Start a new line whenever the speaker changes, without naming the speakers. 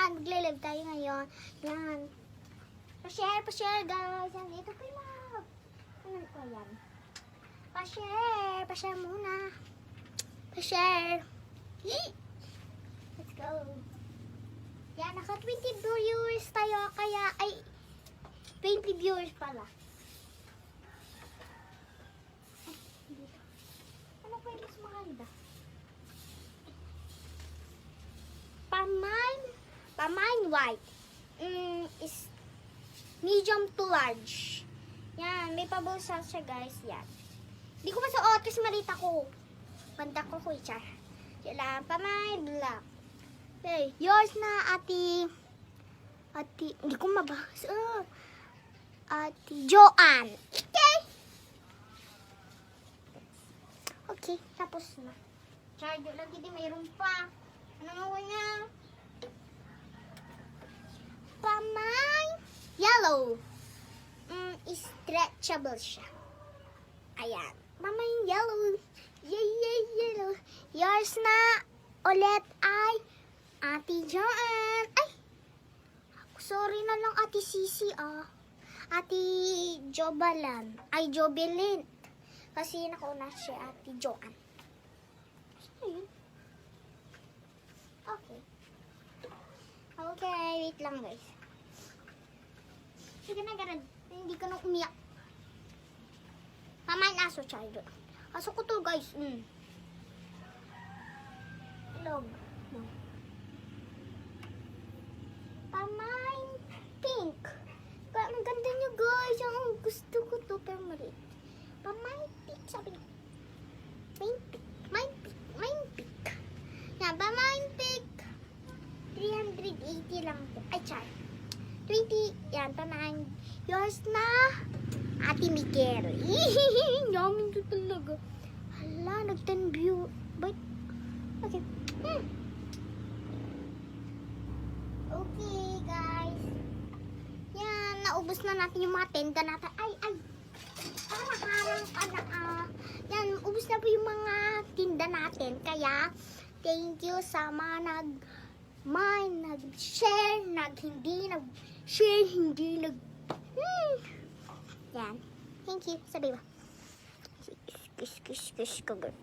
Yan, magle-live tayo ngayon. Yan. Pa-share guys. Yan, ito kay Love. Ano ko yan? Pa-share muna. Pa-share. Let's go. Yan, naka 20 viewers tayo. Kaya, ay, 20 viewers pala. Ano pa yung mas maganda? Pamine white. Is medium to large. Yan, may pabulsa siya guys. Yan. Hindi ko masuot kasi malita ko. Banda ko ko char. Yan, pamine black. Okay, yours na ati, hindi ko mabasa. Ati Joanne. Okay. Okay, tapos na. Charger lang, hindi mayroon pa. Ano nga niya? Pamine yellow. Stretchable siya. Ayan. Pamine yellow. Yellow. Yours na ulit ay Ate Joanne. Ay! Sorry na lang Ate Sisi Ate Jobalan. Ay, Jobelin. Kasi nakauna siya Ate Joanne. Ayun. Okay. Okay, wait lang guys. Sige na ganun. Hindi ka nang umiyak. Pamain aso, child. Aso ko to guys. Log. No. Pamain pink. Ang ganda niya guys. Ang gusto ko to. Pero maliit. Pamain pink. Sabi niya. Main pink. Yan, pamain pink. 380 lang po. Ay, char. 20. Yan, pamain. Yours na Ate Miguel. Yamin ko talaga. Hala, nag-10 view. But, okay. Okay, guys. Yan, naubos na natin yung mga tenda natin. Ay. Parang harang ka na. Yan, ubos na po yung mga tinda natin. Kaya, thank you sa mga nag-share, Yan. Thank you. Sabi ba? Kiss ko, girl.